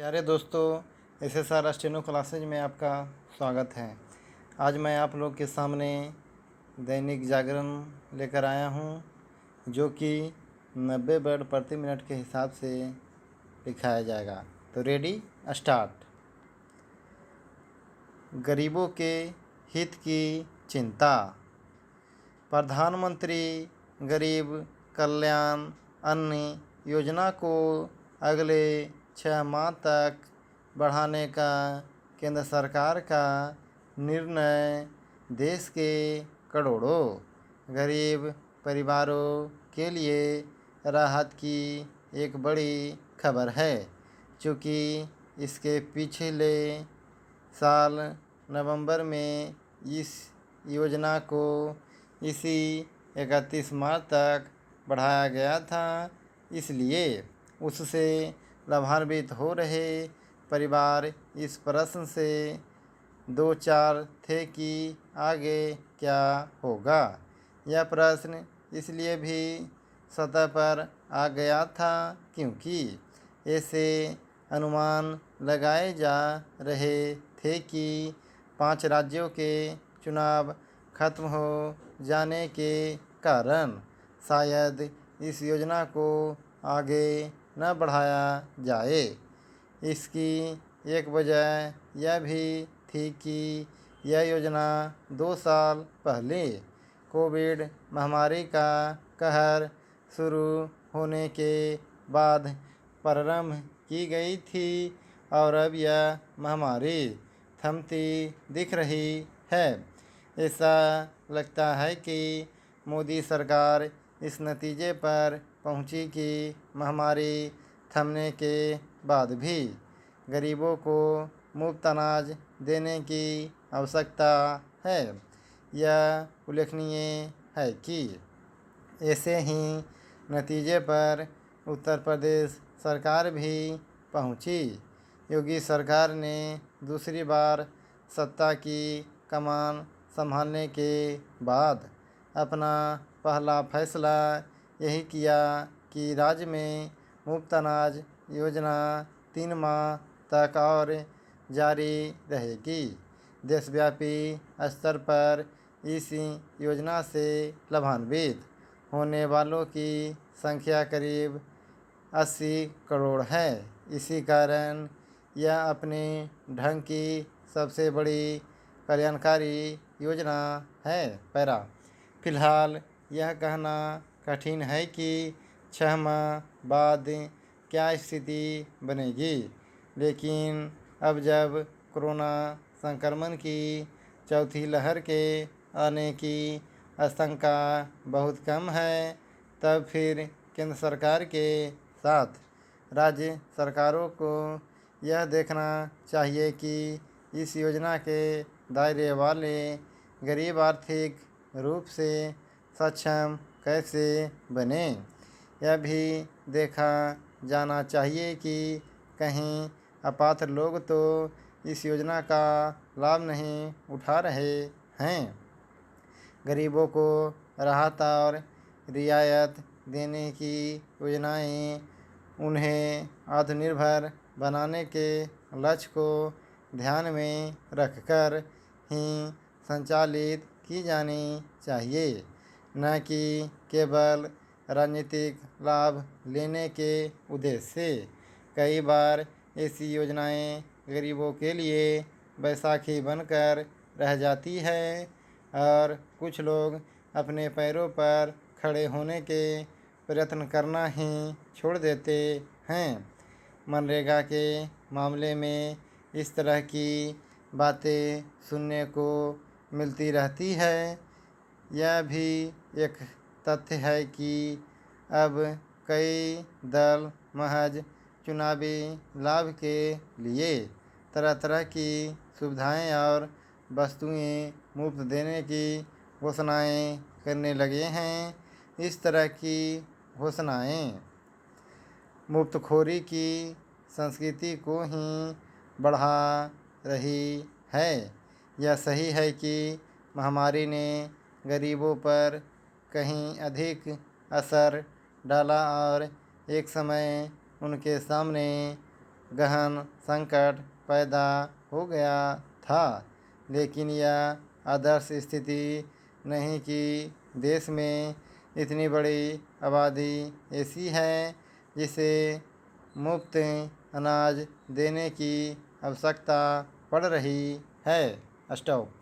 प्यारे दोस्तों, SSR steno classes में आपका स्वागत है। आज मैं आप लोग के सामने दैनिक जागरण लेकर आया हूँ, जो कि 90 वर्ड प्रति मिनट के हिसाब से लिखाया जाएगा। तो रेडी, स्टार्ट। गरीबों के हित की चिंता। प्रधानमंत्री गरीब कल्याण अन्न योजना को अगले 6 माह तक बढ़ाने का केंद्र सरकार का निर्णय देश के करोड़ों गरीब परिवारों के लिए राहत की एक बड़ी खबर है। चूँकि इसके पिछले साल नवंबर में इस योजना को इसी 31 मार्च तक बढ़ाया गया था, इसलिए उससे लाभान्वित हो रहे परिवार इस प्रश्न से दो चार थे कि आगे क्या होगा। यह प्रश्न इसलिए भी सतह पर आ गया था क्योंकि ऐसे अनुमान लगाए जा रहे थे कि 5 राज्यों के चुनाव खत्म हो जाने के कारण शायद इस योजना को आगे न बढ़ाया जाए। इसकी एक वजह यह भी थी कि यह योजना 2 साल पहले कोविड महामारी का कहर शुरू होने के बाद प्रारंभ की गई थी और अब यह महामारी थमती दिख रही है। ऐसा लगता है कि मोदी सरकार इस नतीजे पर पहुंची कि महामारी थमने के बाद भी गरीबों को मुफ्त अनाज देने की आवश्यकता है। यह उल्लेखनीय है कि ऐसे ही नतीजे पर उत्तर प्रदेश सरकार भी पहुंची। योगी सरकार ने दूसरी बार सत्ता की कमान संभालने के बाद अपना पहला फैसला यही किया कि राज्य में मुफ्त अनाज योजना 3 माह तक और जारी रहेगी। देशव्यापी स्तर पर इस योजना से लाभान्वित होने वालों की संख्या करीब 80 करोड़ है। इसी कारण यह अपने ढंग की सबसे बड़ी कल्याणकारी योजना है। पैरा फिलहाल यह कहना कठिन है कि 6 माह बाद क्या स्थिति बनेगी, लेकिन अब जब कोरोना संक्रमण की चौथी लहर के आने की आशंका बहुत कम है, तब फिर केंद्र सरकार के साथ राज्य सरकारों को यह देखना चाहिए कि इस योजना के दायरे वाले गरीब आर्थिक रूप से सक्षम कैसे बने। यह भी देखा जाना चाहिए कि कहीं अपात्र लोग तो इस योजना का लाभ नहीं उठा रहे हैं। गरीबों को राहत और रियायत देने की योजनाएं उन्हें आत्मनिर्भर बनाने के लक्ष्य को ध्यान में रखकर ही संचालित की जानी चाहिए, न कि केवल राजनीतिक लाभ लेने के उद्देश्य से। कई बार ऐसी योजनाएं गरीबों के लिए बैसाखी बनकर रह जाती है और कुछ लोग अपने पैरों पर खड़े होने के प्रयत्न करना ही छोड़ देते हैं। मनरेगा के मामले में इस तरह की बातें सुनने को मिलती रहती है। यह भी एक तथ्य है कि अब कई दल महज चुनावी लाभ के लिए तरह तरह की सुविधाएं और वस्तुएं मुफ्त देने की घोषणाएं करने लगे हैं। इस तरह की घोषणाएं मुफ्तखोरी की संस्कृति को ही बढ़ा रही है। यह सही है कि महामारी ने गरीबों पर कहीं अधिक असर डाला और एक समय उनके सामने गहन संकट पैदा हो गया था। लेकिन यह आदर्श स्थिति नहीं कि देश में इतनी बड़ी आबादी ऐसी है जिसे मुफ्त अनाज देने की आवश्यकता पड़ रही है। स्टॉप।